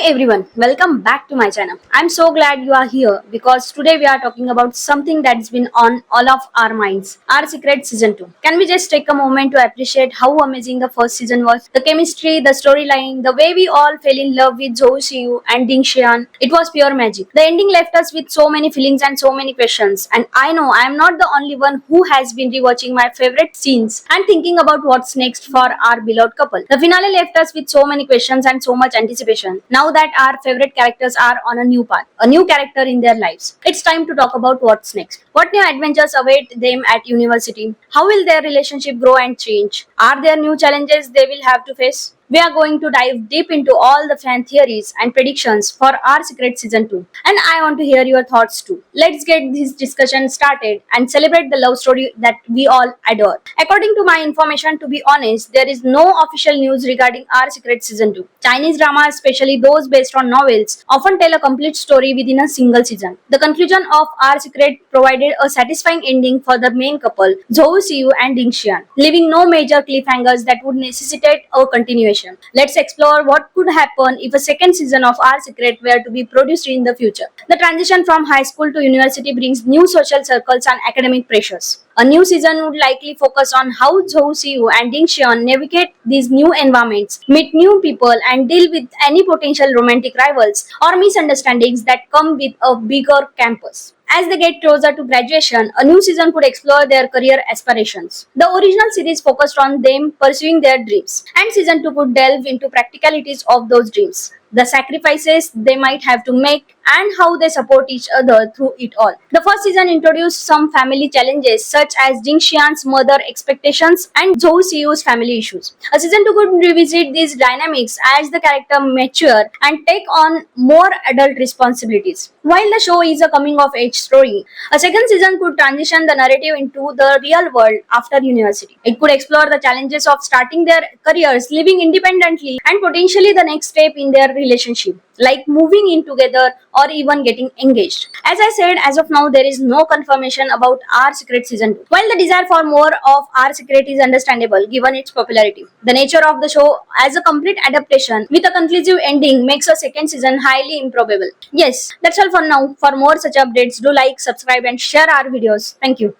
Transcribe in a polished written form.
everyone, welcome back to my channel. I'm so glad you are here because today we are talking about something that's been on all of our minds, Our Secret Season 2. Can we just take a moment to appreciate how amazing the first season was? The chemistry, the storyline, the way we all fell in love with Zhou Xiyu and Ding Xian. It was pure magic. The ending left us with so many feelings and so many questions. And I know I am not the only one who has been rewatching my favorite scenes and thinking about what's next for our beloved couple. The finale left us with so many questions and so much anticipation. Now that our favorite characters are on a new path, a new character in their lives, it's time to talk about what's next. What new adventures await them at university? How will their relationship grow and change? Are there new challenges they will have to face? We are going to dive deep into all the fan theories and predictions for Our Secret Season 2. And I want to hear your thoughts too. Let's get this discussion started and celebrate the love story that we all adore. According to my information, to be honest, there is no official news regarding Our Secret Season 2. Chinese dramas, especially those based on novels, often tell a complete story within a single season. The conclusion of Our Secret provided a satisfying ending for the main couple, Zhou Xiyu and Ding Xian, leaving no major cliffhangers that would necessitate a continuation. Let's explore what could happen if a second season of Our Secret were to be produced in the future. The transition from high school to university brings new social circles and academic pressures. A new season would likely focus on how Zhou Xiyu and Ding Xian navigate these new environments, meet new people, and deal with any potential romantic rivals or misunderstandings that come with a bigger campus. As they get closer to graduation, a new season could explore their career aspirations. The original series focused on them pursuing their dreams, and season 2 could delve into practicalities of those dreams, the sacrifices they might have to make, and how they support each other through it all. The first season introduced some family challenges such as Ding Xian's mother expectations and Zhou Xiyu's family issues. A season 2 could revisit these dynamics as the character mature and take on more adult responsibilities. While the show is a coming of age story, a second season could transition the narrative into the real world after university. It could explore the challenges of starting their careers, living independently, and potentially the next step in their relationship, like moving in together or even getting engaged. As I said, as of now, there is no confirmation about Our Secret Season 2. While the desire for more of Our Secret is understandable given its popularity, the nature of the show as a complete adaptation with a conclusive ending makes a second season highly improbable. Yes, that's all for now. For more such updates, do like, subscribe, and share our videos. Thank you.